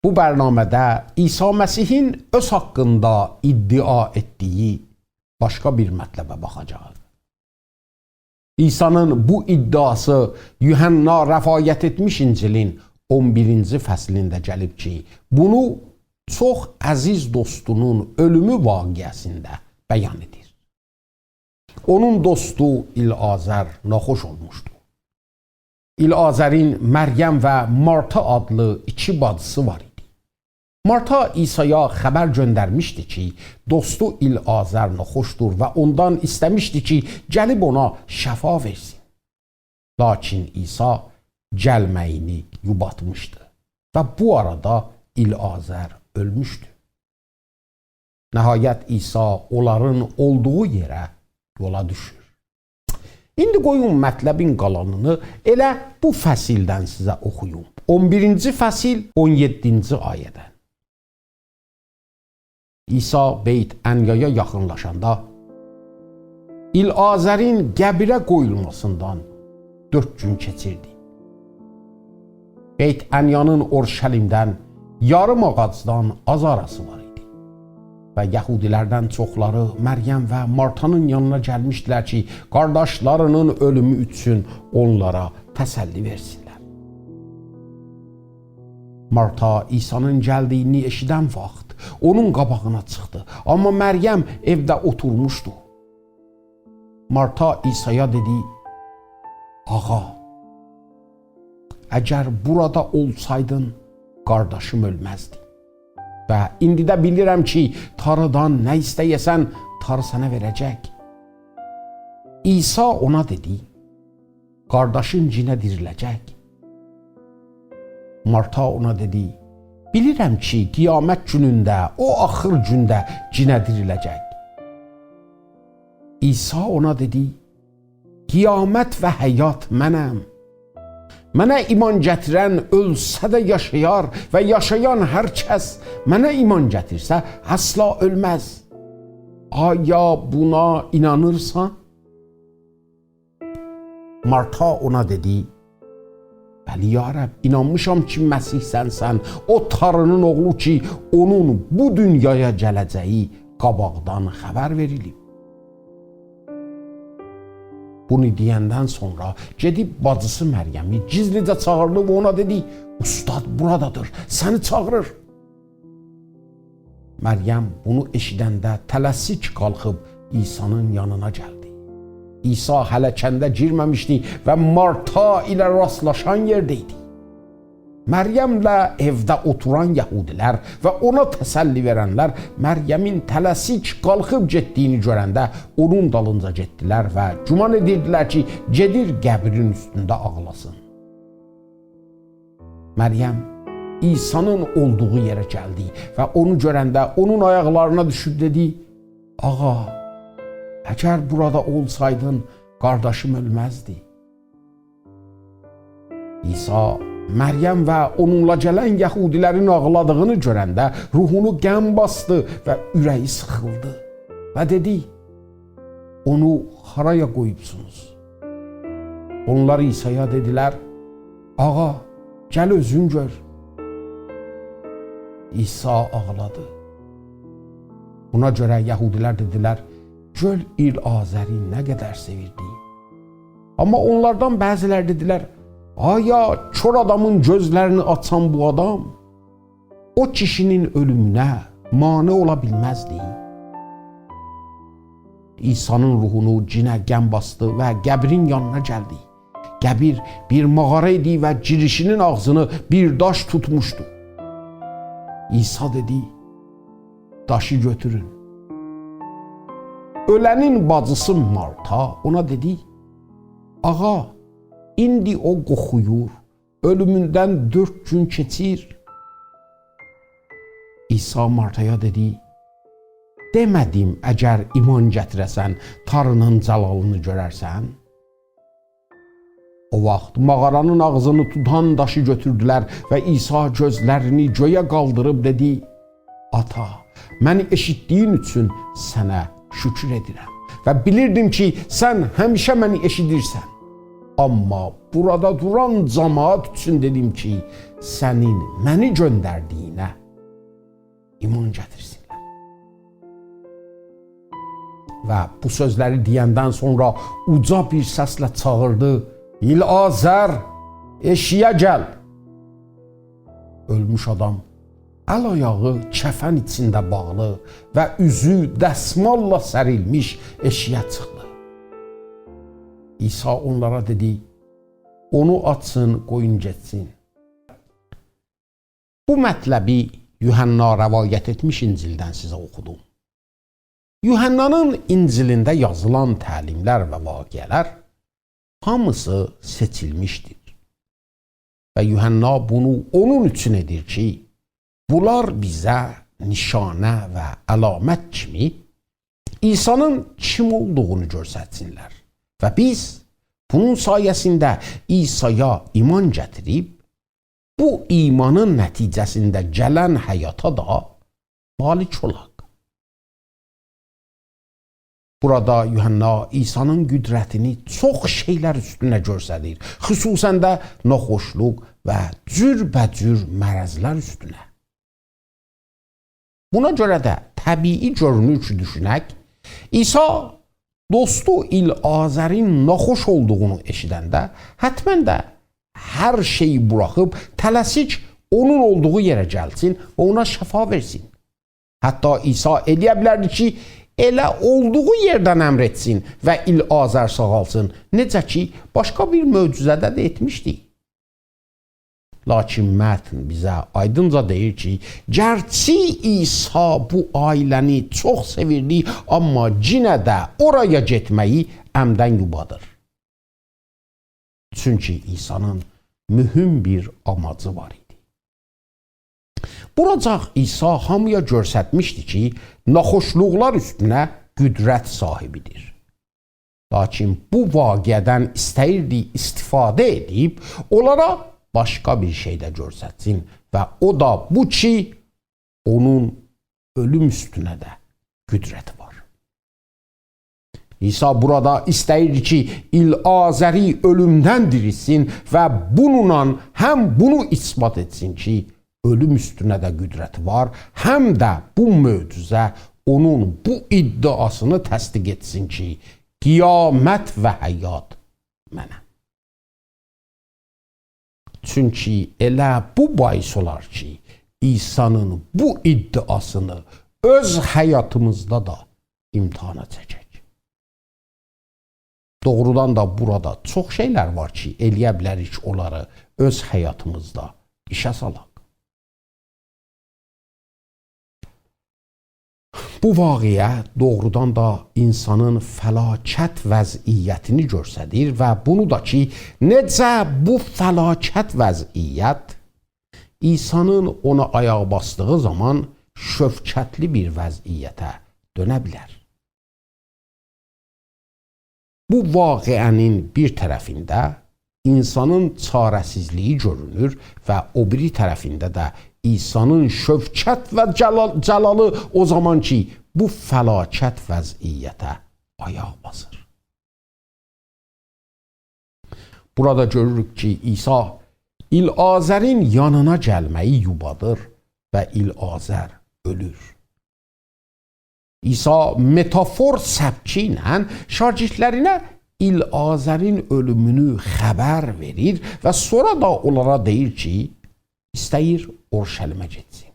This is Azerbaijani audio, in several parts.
Bu bərnamədə İsa Məsihin öz haqqında iddia etdiyi başqa bir mətləbə baxacağıq. İsa'nın bu iddiası Yuhanna rəvayət etmiş İncilin 11-ci fəslində gəlib ki, bunu çox əziz dostunun ölümü vaqiəsində bəyan edir. Onun dostu İlazər naxoş olmuşdu. İlazərin Məryəm və Marta adlı iki bacısı var idi. Marta İsa'ya xəbər göndərmişdi ki, dostu İlazər naxoşdur və ondan istəmişdi ki, gəlib ona şəfa versin. Lakin İsa gəlməyini yubatmışdı və bu arada İlazər ölmüşdü. Nəhayət İsa onların olduğu yerə yola düşür. İndi qoyun mətləbin qalanını elə bu fəsildən sizə oxuyum. 11-ci fəsil 17-ci ayədən. İsa Beyt Ənyaya yaxınlaşanda İlazərin qəbirə qoyulmasından 4 gün keçirdi. Beyt Ənyanın Orşəlimdən yarım ağacdan az arası var idi. Və Yəhudilərdən çoxları Məryəm və Martanın yanına gəlmişdilər ki, qardaşlarının ölümü üçün onlara təsəlli versinlər. Marta İsa'nın gəldiyini eşidən vaxt onun qabağına çıxdı. Amma Məryəm evdə oturmuşdu. Marta İsa'ya dedi, "Ağa, əgər burada olsaydın, qardaşım ölməzdi. Və indi də bilirəm ki, Tanrıdan nə istəyəsən, Tanrı sənə verəcək." İsa ona dedi, "Qardaşın cinə diriləcək." Marta ona dedi, "Bilirəm ki, qiyamət günündə, o axır gündə cinə diriləcək." İsa ona dedi, "Qiyamət və həyat mənəm. Mənə iman gətirən ölsə də yaşayar və yaşayan hər kəs mənə iman gətirsə əsla ölməz. Aya buna inanırsan?" Marta ona dedi, "Bəli ya Rəbb, inanmışam ki, Məsih sənsən, o Tanrının oğlu ki, onun bu dünyaya gələcəyi qabaqdan xəbər verilib." Bunu deyəndən sonra gedib bacısı Məryəmi gizlicə çağırdı və ona dedi, "Ustad buradadır, səni çağırır." Məryəm bunu eşidəndə tələsik qalxıb İsa'nın yanına gəldi. İsa hələ kəndə girməmişdi və Marta ilə rastlaşan yerdə idi. Məryəmlə evdə oturan yəhudilər və ona təsəlli verənlər Məryəmin tələsik qalxıb getdiyini görəndə onun dalınca getdilər və güman edirdilər ki, gedir qəbrin üstündə ağlasın. Məryəm İsa'nın olduğu yerə gəldi və onu görəndə onun ayaqlarına düşüb dedi, "Ağa, əgər burada olsaydın, qardaşım ölməzdi." İsa Məryəm və onunla gələn yəhudilərin ağladığını görəndə ruhunu qəm bastı və ürəyi sıxıldı və dedi, "Onu haraya qoyubsunuz?" Onlar İsa'ya dedilər, "Ağa, gəl özün gör." İsa ağladı. Buna görə yəhudilər dedilər, "Göl İlazəri nə qədər sevirdi." Amma onlardan bəzilər dedilər, "Aya kör adamın gözlərini açan bu adam o kişinin ölümünə mane ola bilməzdi." İsa'nın ruhunu cinə qəm bastı və qəbrin yanına gəldi. Qəbir bir mağara idi və girişinin ağzını bir daş tutmuşdu. İsa dedi, "Daşı götürün." Ölənin bacısı Marta ona dedi, "Ağa, İndi o qoxuyur, ölümündən 4 gün keçir." İsa Martaya dedi, "Demədim, əgər iman gətirəsən, Tanrının cəlalını görərsən?" O vaxt mağaranın ağzını tutan daşı götürdülər və İsa gözlərini göyə qaldırıb dedi, "Ata, məni eşitdiyin üçün sənə şükür edirəm və bilirdim ki, sən həmişə məni eşidirsən. Amma burada duran cemaat üçün dedim ki, sənin məni göndərdiyinə iman gətirsinlər. Və bu sözləri deyəndən sonra uca bir səslə çağırdı, İlazər, eşiyə gəl. Ölmüş adam əl-ayağı kəfən içində bağlı və üzü dəsmalla sərilmiş eşiyə çıxdı. İsa onlara dedi, onu açın, qoyun getsin. Bu mətləbi Yuhanna rəvayət etmiş İncildən sizə oxudum. Yuhannanın İncilində yazılan təlimlər və vaqiələr hamısı seçilmişdir. Və Yuhanna bunu onun üçün edir ki, bunlar bizə nişanə və əlamət kimi İsa'nın kim olduğunu göstərsinlər. Və biz bunun sayəsində İsa'ya iman gətirib, bu imanın nəticəsində gələn həyata da malik olaq. Burada Yuhanna İsa'nın qüdrətini çox şeylər üstünə göstərir, xüsusən də naxoşluq və cürbəcür mərəzlər üstünə. Buna görə də təbii görünür ki, düşünək, İsa dostu İlazərin naxoş olduğunu eşidəndə, hətmən də hər şeyi buraxıb, tələsik onun olduğu yerə gəlsin və ona şəfa versin. Hətta İsa eləyə bilərdi ki, elə olduğu yerdən əmr etsin və İlazər sağalsın, necə ki, başqa bir möcüzədə də etmişdi. Lakin mətn bizə aydınca deyir ki, gərçi İsa bu ailəni çox sevirdi, amma yenə də oraya getməyi əmdən yubadır. Çünki İsa'nın mühüm bir amacı var idi. Buracaq İsa hamıya göstərmişdi ki, naxoşluqlar üstünə qüdrət sahibidir. Lakin bu vaqiədən istəyirdi istifadə edib, onlara başqa bir şey də göstərsin və o da bu ki, onun ölüm üstünə də qüdrəti var. İsa burada istəyirdi ki, İlazəri ölümdən dirilsin və bununla həm bunu isbat etsin ki, ölüm üstünə də qüdrəti var, həm də bu möcüzə onun bu iddiasını təsdiq etsin ki, qiyamət və həyat mənəm. Çünki elə bu bais olar ki, İsa'nın bu iddiasını öz həyatımızda da imtihana çəkək. Doğrudan da burada çox şeylər var ki, eləyə bilərik onları öz həyatımızda işə salaq. Bu vaqiə doğrudan da insanın fəlakət vəziyyətini göstərir və bunu da ki, necə bu fəlakət vəziyyət İsa'nın ona ayaq basdığı zaman şöfkətli bir vəziyyətə dönə bilər. Bu vaqiənin bir tərəfində insanın çarəsizliyi görünür və o biri tərəfində də İsa'nın şöfkət və cəlalı o zaman ki, bu fəlakət vəziyyətə ayaq basır. Burada görürük ki, İsa İlazərin yanına gəlməyi yubadır və İlazər ölür. İsa metafor səbki ilə şagirdlərinə İlazərin ölümünü xəbər verir və sonra da onlara deyir ki, istəyir Orşəlimə getsin.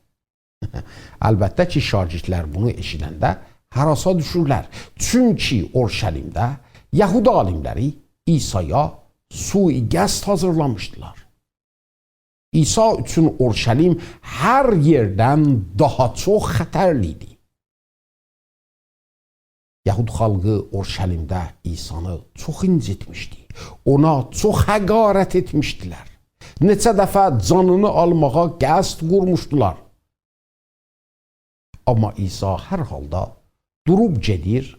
Əlbəttə ki, şagirdlər bunu eşidəndə harasa düşürlər. Çünki Orşəlimdə Yəhudi alimləri İsa'ya sui-qəsd hazırlamışdılar. İsa üçün Orşəlim hər yerdən daha çox xətərli idi. Yəhud xalqı Orşəlimdə İsa'nı çox incitmişdi. Ona çox həqarət etmişdilər. Neçə dəfə canını almağa qəsd qurmuşdular. Amma İsa hər halda durub gedir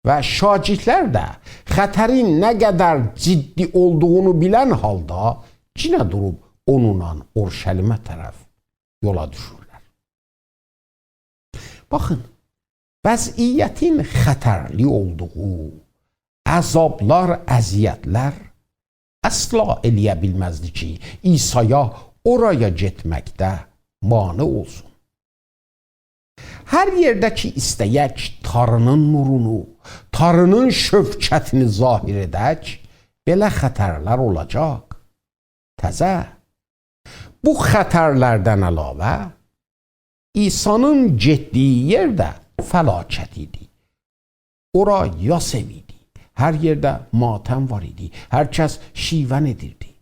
və şagirdlər də xətərin nə qədər ciddi olduğunu bilən halda yenə durub onunla Orşəlimə tərəf yola düşürlər. Baxın, vəziyyətin xətərli olduğu, əzablar, əziyyətlər əsla eləyə bilməzdi ki, İsa'ya oraya getməkdə mane olsun. Hər yerdə ki istəyək Tanrının nurunu, Tanrının şövkətini zahir edək, belə xətərlər olacaq. Təzə, bu xətərlərdən əlavə, İsa'nın getdiyi yerdə fəlakət idi. Ora yas ev idi. Hər yerdə matəm var idi. Hər kəs şivən edirdi.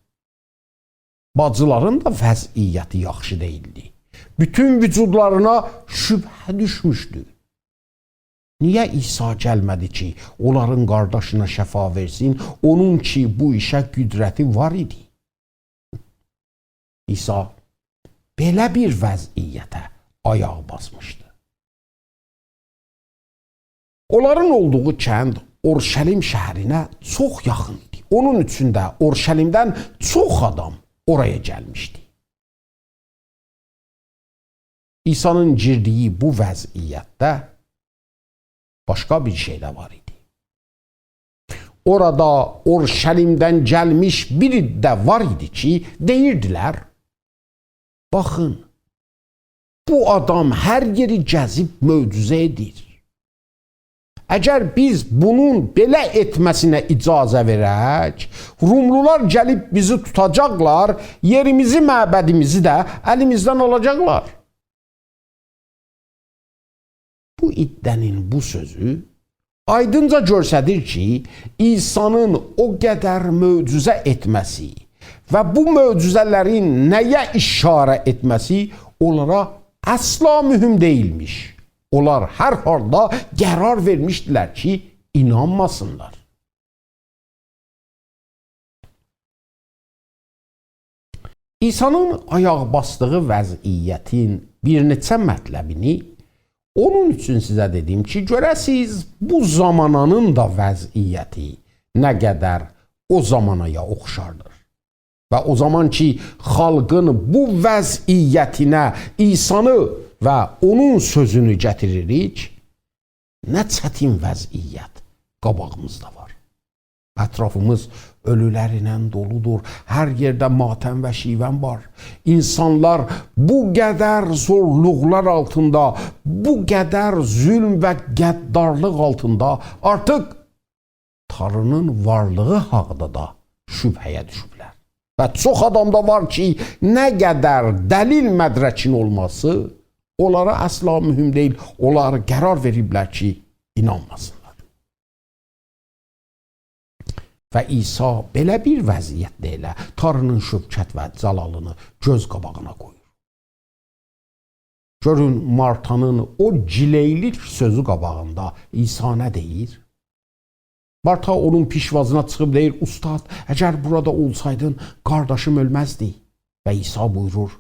Bacıların da vəziyyəti yaxşı deyildi. Bütün vücudlarına şübhə düşmüşdü. Niyə İsa gəlmədi ki, onların qardaşına şəfa versin, onun ki, bu işə qüdrəti var idi? İsa belə bir vəziyyətə ayaq basmışdı. Onların olduğu kənd Urşəlim şəhərinə çox yaxın idi. Onun üçün də Urşəlimdən çox adam oraya gəlmişdi. İsa'nın girdiyi bu vəziyyətdə başqa bir şey də var idi. Orada Urşəlimdən gəlmiş biri də var idi ki, deyirdilər, baxın, bu adam hər yeri gəzib möcüzə edir. Əgər biz bunun belə etməsinə icazə verək, Rumlular gəlib bizi tutacaqlar, yerimizi, məbədimizi də əlimizdən alacaqlar. Bu iddənin bu sözü aydınca göstərir ki, İsa'nın o qədər möcüzə etməsi və bu möcüzələrin nəyə işarə etməsi onlara əsla mühüm deyilmiş. Onlar hər halda qərar vermişdilər ki, inanmasınlar. İsa'nın ayaq basdığı vəziyyətin bir neçə mətləbini onun üçün sizə dedim ki, görəsiz bu zamananın da vəziyyəti nə qədər o zamanaya oxşardır. Və o zaman ki, xalqın bu vəziyyətinə İsa'nı və onun sözünü gətiririk, nə çətin vəziyyət qabağımızda var. Ətrafımız ölülərlə doludur. Hər yerdə matəm və şivən var. İnsanlar bu qədər zorluqlar altında, bu qədər zülm və qəddarlıq altında artıq Tanrının varlığı haqda da şübhəyə düşüblər. Və çox adamda var ki, nə qədər dəlil mədrəkin olması onlara əsla mühüm deyil. Onlar qərar veriblər ki, inanmasınlar. Və İsa belə bir vəziyyətdə elə Tanrının şövkət və cəlalını göz qabağına qoyur. Görün, Martanın o gileylik sözü qabağında İsa nə deyir? Marta onun pişvazına çıxıb deyir, ustad, əgər burada olsaydın, qardaşım ölməzdi. Və İsa buyurur,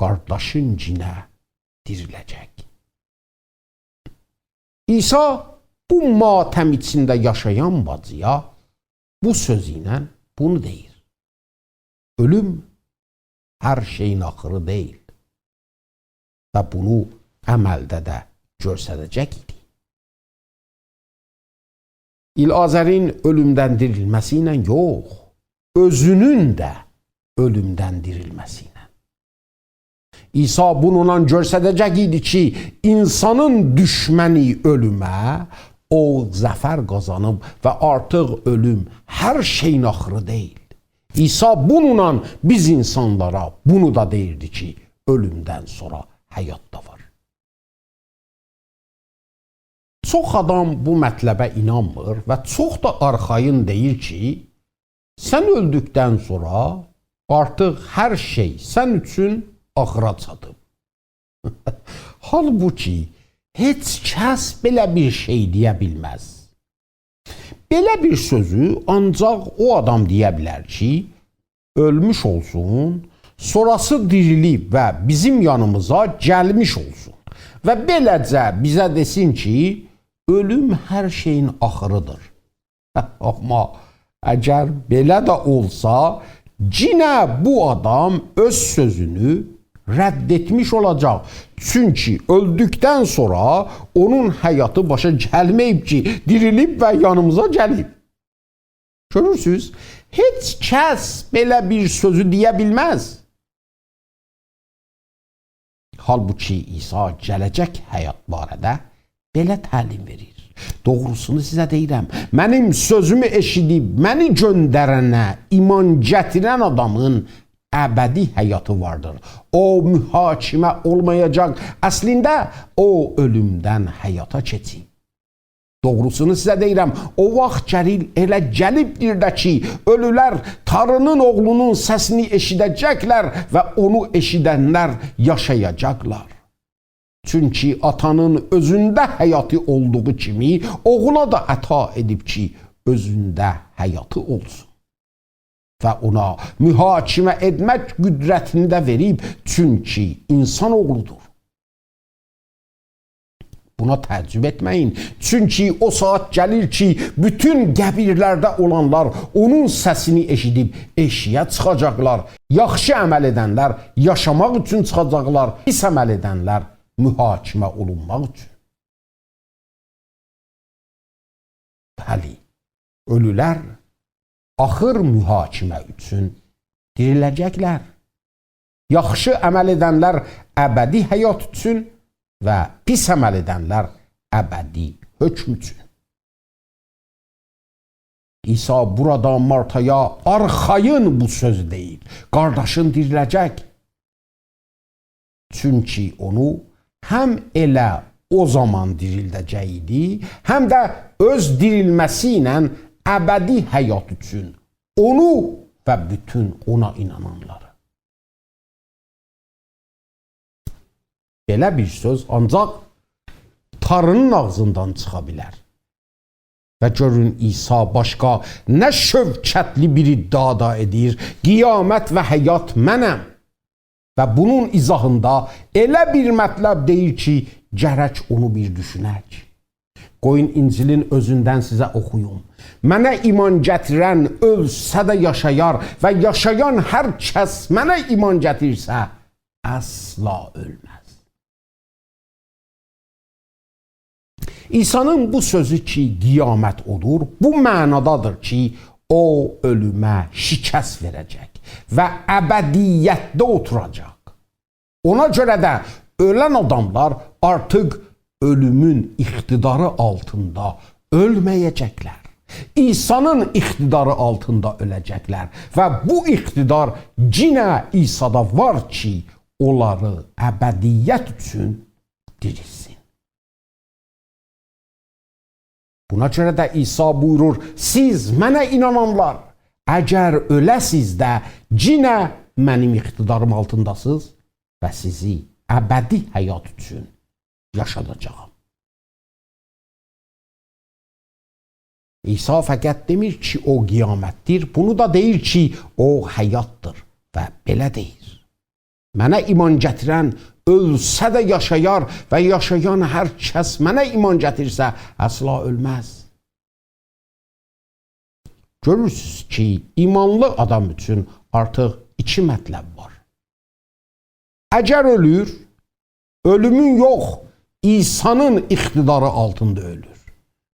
qardaşın cinə diriləcək. İsa bu matəm içində yaşayan bacıya bu söz ilə bunu deyir. Ölüm hər şeyin axırı deyil. Və bunu əməldə də göstərəcək idi. İlazərin ölümdən dirilməsi ilə yox, özünün də ölümdən dirilməsi ilə. İsa bununla göstərəcək idi ki, insanın düşməni ölümə, o zəfər qazanıb və artıq ölüm hər şeyin axırı deyil. İsa bununla biz insanlara bunu da deyirdi ki, ölümdən sonra həyat da var. Çox adam bu mətləbə inanmır və çox da arxayın deyir ki, sən öldükdən sonra artıq hər şey sən üçün axıra çatıb. Halbuki heç kəs belə bir şey deyə bilməz. Belə bir sözü ancaq o adam deyə bilər ki, ölmüş olsun, sonrası dirilib və bizim yanımıza gəlmiş olsun. Və beləcə bizə desin ki, ölüm hər şeyin axırıdır. Amma əgər belə də olsa, yenə bu adam öz sözünü rədd etmiş olacaq. Çünki öldükdən sonra onun həyatı başa gəlməyib ki, dirilib və yanımıza gəlib. Görürsünüz, heç kəs belə bir sözü deyə bilməz. Halbuki İsa gələcək həyat barədə belə təlim verir. Doğrusunu sizə deyirəm, mənim sözümü eşidib məni göndərənə iman gətirən adamın əbədi həyatı vardır. O mühakimə olmayacaq. Əslində o ölümdən həyata keçib. Doğrusunu sizə deyirəm, o vaxt elə gəlibdir də ki, ölülər Tanrının oğlunun səsini eşidəcəklər və onu eşidənlər yaşayacaqlar. Çünki atanın özündə həyatı olduğu kimi, oğula da əta edib ki, özündə həyatı olsun. Və ona mühakimə etmək qüdrətini də verib, çünki insan oğludur. Buna təəccüb etməyin. Çünki o saat gəlir ki, bütün qəbirlərdə olanlar onun səsini eşidib eşiyə çıxacaqlar. Yaxşı əməl edənlər yaşamaq üçün çıxacaqlar, pis əməl edənlər mühakimə olunmaq üçün. Bəli, ölülər axır mühakimə üçün diriləcəklər. Yaxşı əməl edənlər əbədi həyat üçün və pis əməl edənlər əbədi hökm üçün. İsa burada Martaya arxayın bu söz deyir. Qardaşın diriləcək. Çünki onu həm elə o zaman dirildəcək idi, həm də öz dirilməsi ilə əbədi həyat üçün onu və bütün ona inananları. Belə bir söz ancaq Tanrının ağzından çıxa bilər. Və görün İsa başqa nə şövkətli bir iddia edir, qiyamət və həyat mənəm. Və bunun izahında elə bir mətləb deyir ki, gərək onu bir düşünək. Qoyun İncilin özündən sizə oxuyum. Mənə iman gətirən ölsə də yaşayar və yaşayan hər kəs mənə iman gətirsə əsla ölməz. İsa'nın bu sözü ki, qiyamət odur, bu mənadadır ki, o ölümə şikəst verəcək və əbədiyyətdə oturacaq. Ona görə də ölən adamlar artıq ölümün iqtidarı altında ölməyəcəklər. İsa'nın iqtidarı altında öləcəklər və bu iqtidar yenə İsa'da var ki, onları əbədiyyət üçün dirilsin. Buna görə də İsa buyurur, siz mənə inananlar, əgər öləsiz də yenə mənim iqtidarım altındasınız və sizi əbədi həyat üçün yaşadacağam. İsa fəqət demir ki, o qiyamətdir, bunu da deyir ki, o həyatdır və belə deyir. Mənə iman gətirən ölsə də yaşayar və yaşayan hər kəs mənə iman gətirsə əsla ölməz. Görürsünüz ki, imanlı adam üçün artıq iki mətləb var. Əgər ölür, ölümün yox, İsa'nın iqtidarı altında ölür.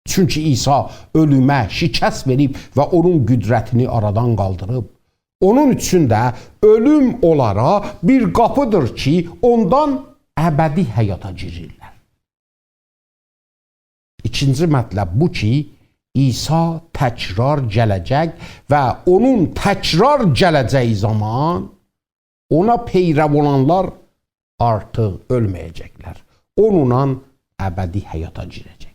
Çünki İsa ölümə şikəst verib və onun qüdrətini aradan qaldırıb. Onun üçün də ölüm onlara bir qapıdır ki, ondan əbədi həyata girirlər. İkinci mətləb bu ki, İsa təkrar gələcək və onun təkrar gələcəyi zaman ona peyrəv olanlar artıq ölməyəcəklər. Onunla əbədi həyata girəcəklər.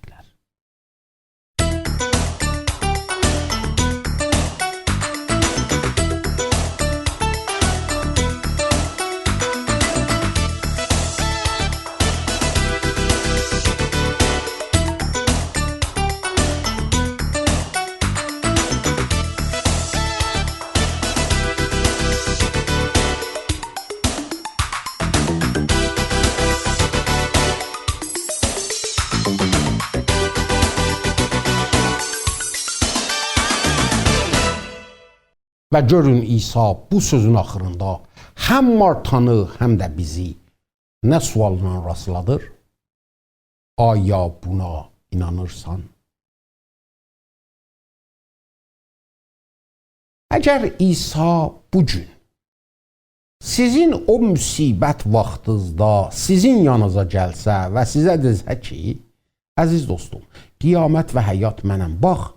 Və görün İsa bu sözün axırında həm Martanı, həm də bizi nə sualına rastladır? Aya buna inanırsan? Əgər İsa bugün sizin o müsibət vaxtınızda sizin yanınıza gəlsə və sizə desə ki, əziz dostum, qiyamət və həyat mənəm, bax,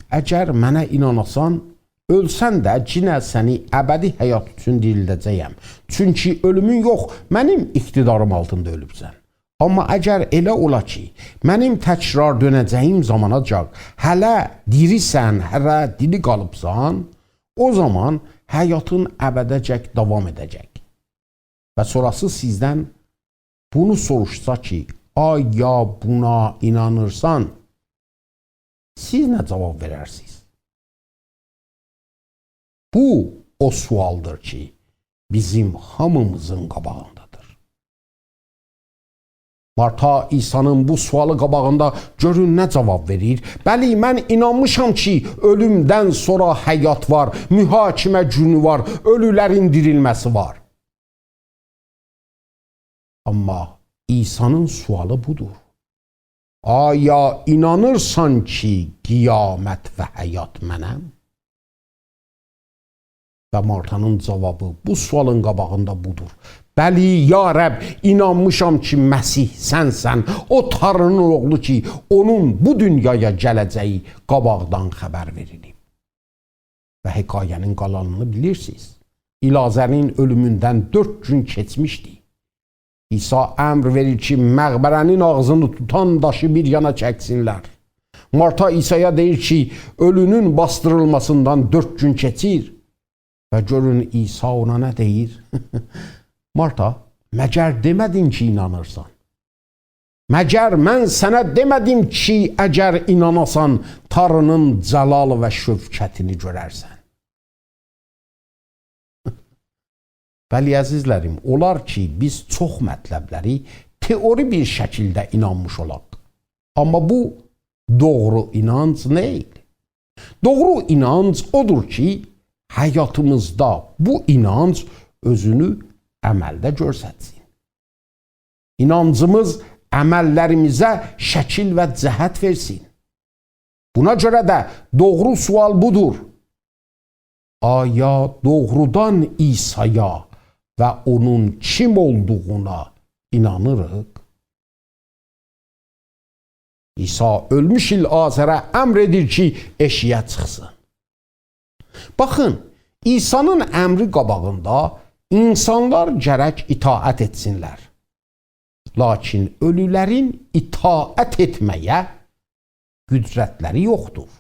əgər mənə inanasan, ölsən də cinə səni əbədi həyat üçün dirildəcəyəm. Çünki ölümün yox, mənim iqtidarım altında ölübsən. Amma əgər elə ola ki, mənim təkrar dönəcəyim zamanacaq, hələ dirisən, hələ diri qalıbsan, o zaman həyatın əbədəcək davam edəcək. Və sonrası sizdən bunu soruşsa ki, aya buna inanırsan, siz nə cavab verərsiniz? Bu o sualdır ki, bizim hamımızın qabağındadır. Marta İsa'nın bu sualı qabağında görün nə cavab verir? Bəli, mən inanmışam ki, ölümdən sonra həyat var, mühakimə günü var, ölülərin dirilməsi var. Amma İsa'nın sualı budur. Aya inanırsan ki, qiyamət və həyat mənəm? Və Martanın cavabı bu sualın qabağında budur. Bəli, ya Rəbb, inanmışam ki, Məsih sənsən, o Tanrının oğlu ki, onun bu dünyaya gələcəyi qabaqdan xəbər verilib. Və hekayənin qalanını bilirsiniz. İlazərin ölümündən 4 gün keçmişdi. İsa əmr verir ki, məqbərənin ağzını tutan daşı bir yana çəksinlər. Marta İsa'ya deyir ki, ölünün bastırılmasından 4 gün keçir. Və görün İsa ona nə deyir? Marta, məgər demədin ki, inanırsan? Məgər mən sənə demədim ki, əgər inanasan, Tanrının cəlalı və şövkətini görərsən? Bəli, əzizlərim, olar ki, biz çox mətləbləri teori bir şəkildə inanmış olaq. Amma bu doğru inanc neyil? Doğru inanc odur ki, həyatımızda bu inanc özünü əməldə görsətsin. İnancımız əməllərimizə şəkil və cəhət versin. Buna görə də doğru sual budur. Aya doğrudan İsa'ya və onun kim olduğuna inanırıq? İsa ölmüş İlazərə əmr edir ki, eşiyə çıxsın. Baxın, İsa'nın əmri qabağında İnsanlar gərək itaət etsinlər. Lakin ölülərin itaət etməyə qüdrətləri yoxdur.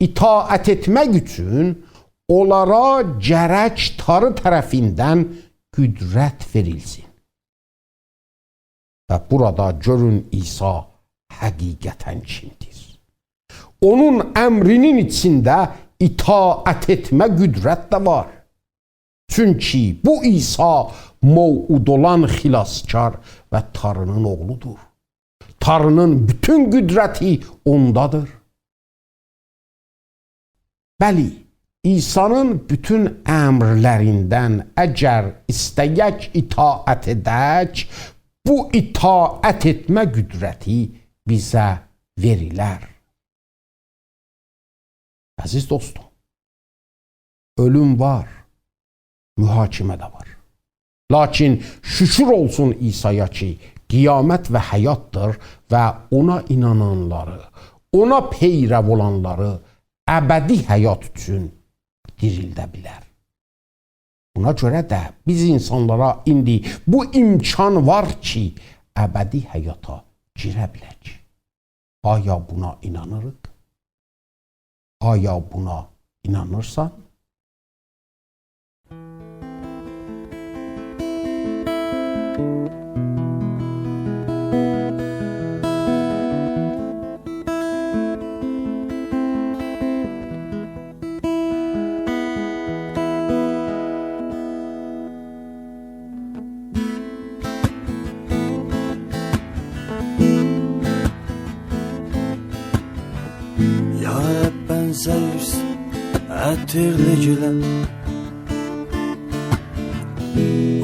İtaət etmək üçün onlara gərək Tanrı tərəfindən qüdrət verilsin. Və burada görün İsa həqiqətən kimdir. Onun əmrinin içində itaət etmə qüdrət də var. Çünki bu İsa mövud olan xilaskar və Tanrının oğludur. Tanrının bütün qüdrəti ondadır. Bəli, İsa'nın bütün əmrlərindən əgər istəyək itaət edək, bu itaət etmə qüdrəti bizə verilər. Əziz dostum, ölüm var. Mühakimə də var. Lakin şükür olsun İsa'ya ki, qiyamət və həyatdır və ona inananları, ona peyrəv olanları əbədi həyat üçün dirildə bilər. Buna görə də biz insanlara indi bu imkan var ki, əbədi həyata girə bilək. Aya buna inanırıq? Aya buna inanırsan? Bənzəyirsən ətirli gülə,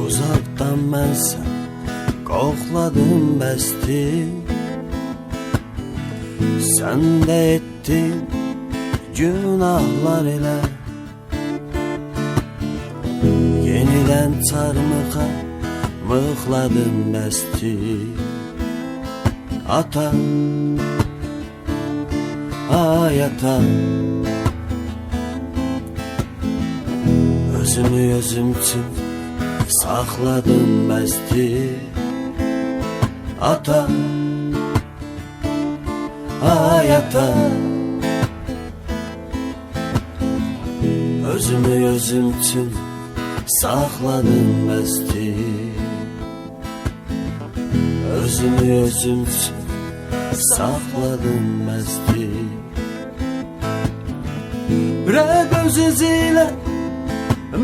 uzaqdan mənsən qoxladım bəsdir. Sən də etdin günahlar ilə yenidən çarmıxa mıxladım bəsti. Ata, ay ata, özümü özüm üçün saxladım bəsti. Ata, ay ata, özümü özüm üçün saxladım bəsti. Özümü özüm üçün saxladım bəsti. Rəq öz ilə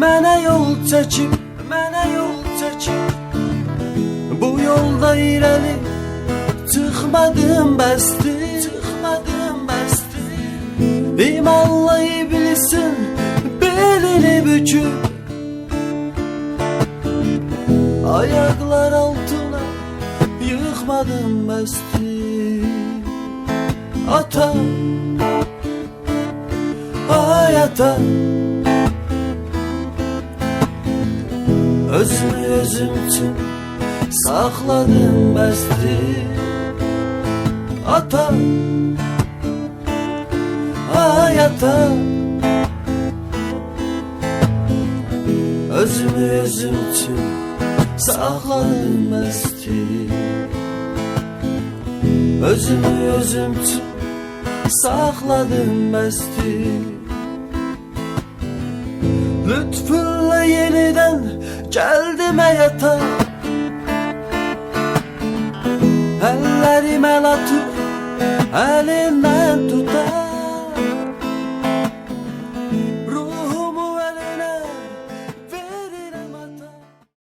mənə yol çəkib, mənə yol çəkib, bu yolda irəli çıxmadım bəsti, çıxmadım bəsti. İmanlayıb bilsin belini büküb, ayaqlar altına yıxmadım bəsti. Ata, ay ata, özümü özüm üçün saxladım bəsti. Ata, ay ata, özümü özüm üçün saxladım bəsti. Özümü özüm üçün saxladım bəsti. Lütfunla yenidən gəldim həyata, əllərimə latıb əlindən tut.